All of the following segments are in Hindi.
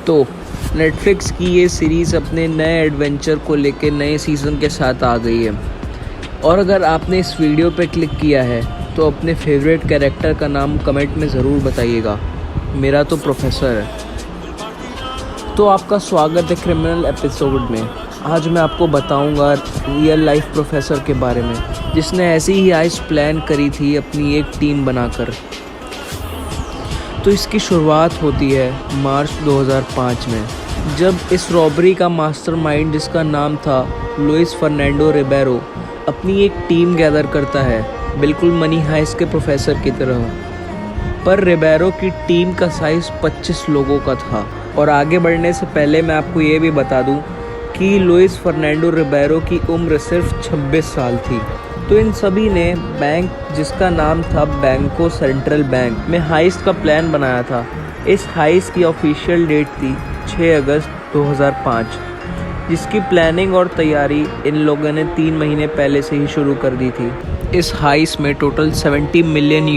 तो नेटफ्लिक्स की ये सीरीज़ अपने नए एडवेंचर को लेकर नए सीज़न के साथ आ गई है। और अगर आपने इस वीडियो पे क्लिक किया है तो अपने फेवरेट कैरेक्टर का नाम कमेंट में ज़रूर बताइएगा। मेरा तो प्रोफेसर है। तो आपका स्वागत है क्रिमिनल एपिसोड में। आज मैं आपको बताऊंगा रियल लाइफ प्रोफेसर के बारे में, जिसने ऐसी ही आइस प्लान करी थी अपनी एक टीम बनाकर। तो इसकी शुरुआत होती है मार्च 2005 में, जब इस रॉबरी का मास्टरमाइंड, जिसका नाम था लुइस फर्नांडो रिबेरो, अपनी एक टीम गैदर करता है, बिल्कुल मनी हाइस्ट के प्रोफेसर की तरह। पर रिबेरो की टीम का साइज़ 25 लोगों का था। और आगे बढ़ने से पहले मैं आपको ये भी बता दूं कि लुइस फर्नांडो रिबेरो की उम्र सिर्फ 26 साल थी। तो इन सभी ने बैंक, जिसका नाम था बैंको सेंट्रल बैंक, में हाइस्ट का प्लान बनाया था। इस हाइस्ट की ऑफिशियल डेट थी 6 अगस्त 2005, जिसकी प्लानिंग और तैयारी इन लोगों ने 3 महीने पहले से ही शुरू कर दी थी। इस हाइस्ट में टोटल $70 मिलियन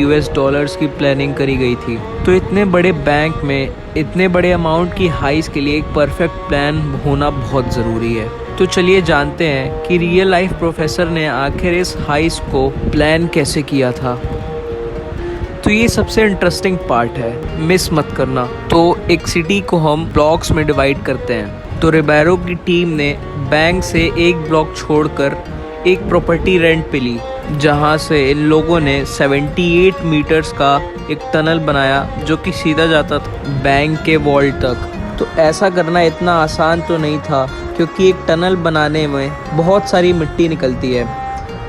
की प्लानिंग करी गई थी। तो इतने बड़े बैंक में इतने बड़े अमाउंट की हाइस्ट के लिए एक परफेक्ट प्लान होना बहुत ज़रूरी है। तो चलिए जानते हैं कि रियल लाइफ प्रोफेसर ने आखिर इस हाइस्ट को प्लान कैसे किया था। तो ये सबसे इंटरेस्टिंग पार्ट है, मिस मत करना। तो एक सिटी को हम ब्लॉक्स में डिवाइड करते हैं। तो रिबेरो की टीम ने बैंक से एक ब्लॉक छोड़कर एक प्रॉपर्टी रेंट पे ली, जहाँ से इन लोगों ने 78 मीटर्स का एक टनल बनाया, जो कि सीधा जाता था बैंक के वॉल तक। तो ऐसा करना इतना आसान तो नहीं था, क्योंकि एक टनल बनाने में बहुत सारी मिट्टी निकलती है।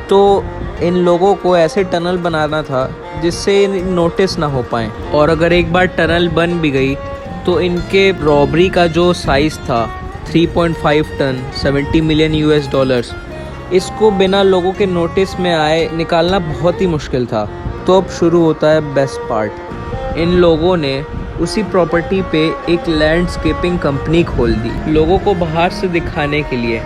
तो इन लोगों को ऐसे टनल बनाना था जिससे नोटिस ना हो पाए। और अगर एक बार टनल बन भी गई तो इनके रॉबरी का जो साइज़ था 3.5 टन, $70 मिलियन, इसको बिना लोगों के नोटिस में आए निकालना बहुत ही मुश्किल था। तो अब शुरू होता है बेस्ट पार्ट। इन लोगों ने उसी प्रॉपर्टी पे एक लैंडस्केपिंग कंपनी खोल दी, लोगों को बाहर से दिखाने के लिए,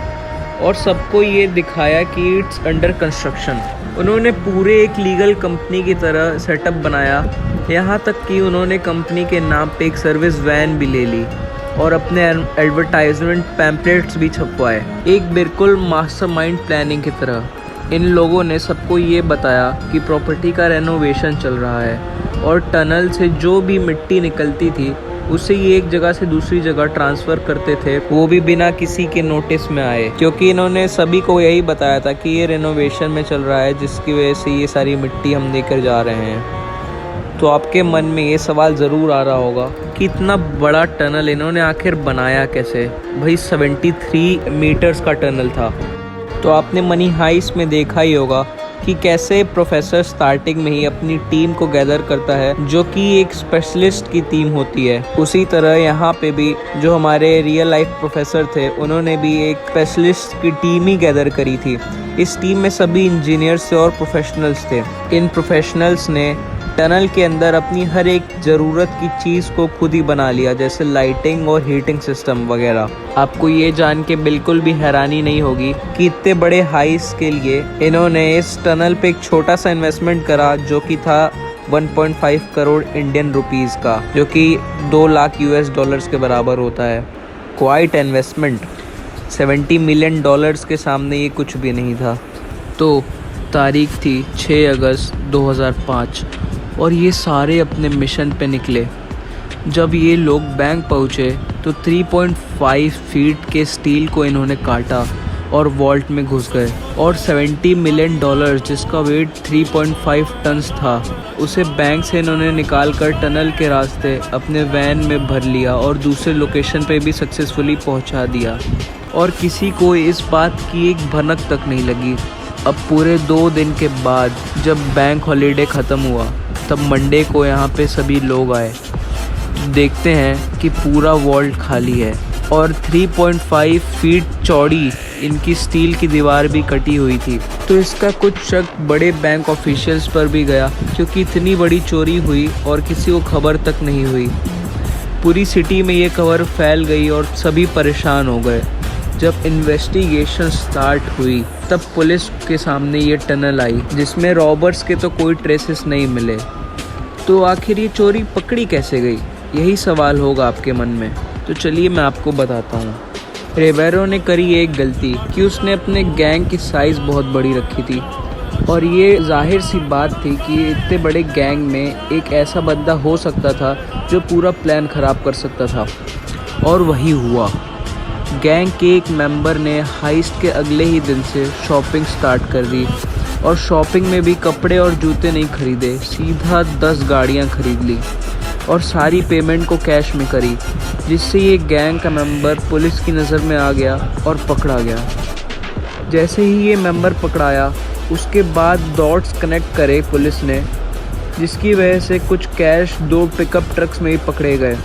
और सबको ये दिखाया कि इट्स अंडर कंस्ट्रक्शन। उन्होंने पूरे एक लीगल कंपनी की तरह सेटअप बनाया, यहाँ तक कि उन्होंने कंपनी के नाम पे एक सर्विस वैन भी ले ली और अपने एडवर्टाइजमेंट पैम्पलेट्स भी छपवाए, एक बिल्कुल मास्टरमाइंड प्लानिंग की तरह। इन लोगों ने सबको ये बताया कि प्रॉपर्टी का रेनोवेशन चल रहा है और टनल से जो भी मिट्टी निकलती थी उसे ये एक जगह से दूसरी जगह ट्रांसफ़र करते थे, वो भी बिना किसी के नोटिस में आए, क्योंकि इन्होंने सभी को यही बताया था कि ये रेनोवेशन में चल रहा है, जिसकी वजह से ये सारी मिट्टी हम लेकर जा रहे हैं। तो आपके मन में ये सवाल ज़रूर आ रहा होगा कि इतना बड़ा टनल इन्होंने आखिर बनाया कैसे? भाई 73 मीटर्स का टनल था। तो आपने मनी हाइस्ट में देखा ही होगा कि कैसे प्रोफेसर स्टार्टिंग में ही अपनी टीम को गैदर करता है, जो कि एक स्पेशलिस्ट की टीम होती है। उसी तरह यहाँ पे भी जो हमारे रियल लाइफ प्रोफेसर थे, उन्होंने भी एक स्पेशलिस्ट की टीम ही गैदर करी थी। इस टीम में सभी इंजीनियर्स थे और प्रोफेशनल्स थे। इन प्रोफेशनल्स ने टनल के अंदर अपनी हर एक ज़रूरत की चीज़ को खुद ही बना लिया, जैसे लाइटिंग और हीटिंग सिस्टम वगैरह। आपको ये जान के बिल्कुल भी हैरानी नहीं होगी कि इतने बड़े हाइस्ट के लिए इन्होंने इस टनल पे एक छोटा सा इन्वेस्टमेंट करा, जो कि था 1.5 करोड़ इंडियन रुपीज़ का, जो कि $2 लाख के बराबर होता है। क्वाइट इन्वेस्टमेंट, $70 मिलियन के सामने ये कुछ भी नहीं था। तो तारीख थी 6 अगस्त 2005 और ये सारे अपने मिशन पे निकले। जब ये लोग बैंक पहुँचे तो 3.5 फीट के स्टील को इन्होंने काटा और वॉल्ट में घुस गए, और $70 मिलियन, जिसका वेट 3.5 टन्स था, उसे बैंक से इन्होंने निकाल कर टनल के रास्ते अपने वैन में भर लिया और दूसरे लोकेशन पे भी सक्सेसफुली पहुंचा दिया। और किसी को इस बात की एक भनक तक नहीं लगी। अब पूरे 2 दिन के बाद जब बैंक हॉलीडे ख़त्म हुआ, तब मंडे को यहाँ पे सभी लोग आए। देखते हैं कि पूरा वॉल्ट खाली है और 3.5 फीट चौड़ी इनकी स्टील की दीवार भी कटी हुई थी। तो इसका कुछ शक बड़े बैंक ऑफिशियल्स पर भी गया, क्योंकि इतनी बड़ी चोरी हुई और किसी को खबर तक नहीं हुई। पूरी सिटी में ये खबर फैल गई और सभी परेशान हो गए। जब इन्वेस्टिगेशन स्टार्ट हुई तब पुलिस के सामने ये टनल आई, जिसमें रॉबर्स के तो कोई ट्रेसेस नहीं मिले। तो आखिर ये चोरी पकड़ी कैसे गई, यही सवाल होगा आपके मन में। तो चलिए मैं आपको बताता हूँ। रिबेरो ने करी एक गलती कि उसने अपने गैंग की साइज़ बहुत बड़ी रखी थी, और ये जाहिर सी बात थी कि इतने बड़े गैंग में एक ऐसा बंदा हो सकता था जो पूरा प्लान ख़राब कर सकता था, और वही हुआ। गैंग के एक मेंबर ने हाइस्ट के अगले ही दिन से शॉपिंग स्टार्ट कर दी, और शॉपिंग में भी कपड़े और जूते नहीं खरीदे, सीधा 10 गाड़ियाँ खरीद ली और सारी पेमेंट को कैश में करी, जिससे ये गैंग का मेंबर पुलिस की नज़र में आ गया और पकड़ा गया। जैसे ही ये मेंबर पकड़ाया, उसके बाद डॉट्स कनेक्ट करे पुलिस ने, जिसकी वजह से कुछ कैश 2 पिकअप ट्रक्स में ही पकड़े गए,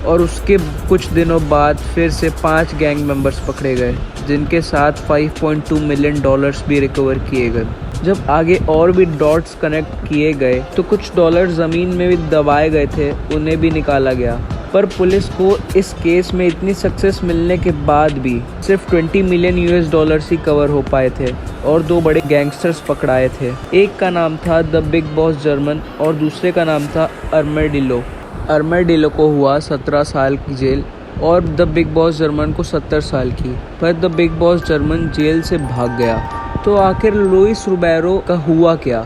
और उसके कुछ दिनों बाद फिर से 5 गैंग मेंबर्स पकड़े गए, जिनके साथ $5.2 मिलियन भी रिकवर किए गए। जब आगे और भी डॉट्स कनेक्ट किए गए तो कुछ डॉलर ज़मीन में भी दबाए गए थे, उन्हें भी निकाला गया। पर पुलिस को इस केस में इतनी सक्सेस मिलने के बाद भी सिर्फ $20 मिलियन ही कवर हो पाए थे, और 2 बड़े गैंगस्टर्स पकड़ाए थे। एक का नाम था द बिग बॉस जर्मन और दूसरे का नाम था आर्मेडिलो। आर्मेडिलो को हुआ 17 साल की जेल और द बिग बॉस जर्मन को 70 साल की, पर the big boss German jail से भाग गया। तो आखिर लुइस रिबेरो का हुआ क्या,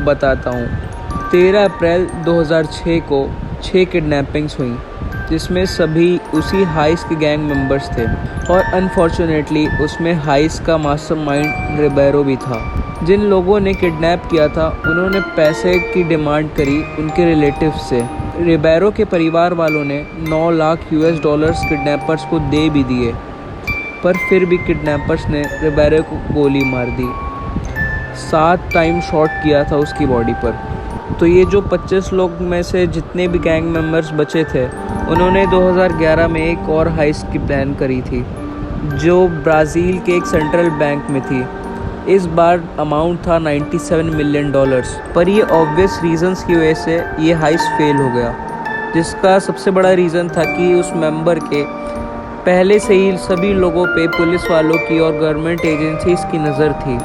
बताता हूँ। 13 अप्रैल 2006 को 6 किडनैपिंग्स हुई, जिसमें सभी उसी हाइस के गैंग मेंबर्स थे, और अनफॉर्चुनेटली उसमें हाइस का मास्टरमाइंड रिबेरो भी था। जिन लोगों ने किडनैप किया था उन्होंने पैसे की डिमांड करी उनके रिलेटिव्स से। रिबेरो के परिवार वालों ने $9 लाख किडनैपर्स को दे भी दिए, पर फिर भी किडनैपर्स ने रिबेरो को गोली मार दी। 7 टाइम शॉट किया था उसकी बॉडी पर। तो ये जो 25 लोग में से जितने भी गैंग मेंबर्स बचे थे, उन्होंने 2011 में एक और हाइस्ट की प्लान करी थी, जो ब्राज़ील के एक सेंट्रल बैंक में थी। इस बार अमाउंट था $97 मिलियन, पर ये ऑब्वियस रीजंस की वजह से ये हाइस्ट फेल हो गया, जिसका सबसे बड़ा रीज़न था कि उस मेंबर के पहले से ही सभी लोगों पे पुलिस वालों की और गवर्नमेंट एजेंसीज़ की नज़र थी।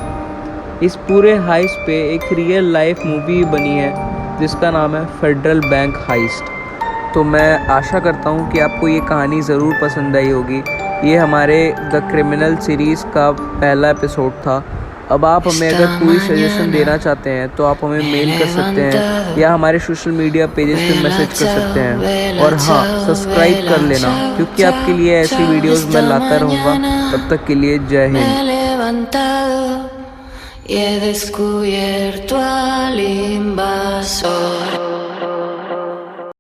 इस पूरे हाइस्ट पे एक रियल लाइफ मूवी बनी है जिसका नाम है फेडरल बैंक हाइस्ट। तो मैं आशा करता हूँ कि आपको ये कहानी ज़रूर पसंद आई होगी। ये हमारे द क्रिमिनल सीरीज़ का पहला एपिसोड था। अब आप हमें अगर कोई सजेशन देना चाहते हैं तो आप हमें मेल कर सकते हैं या हमारे सोशल मीडिया पेजेस पे मैसेज कर सकते हैं। और हाँ, सब्सक्राइब कर लेना, क्योंकि आपके लिए ऐसी वीडियोस मैं लाता रहूँगा। तब तक के लिए जय Hind. Y he descubierto al invasor.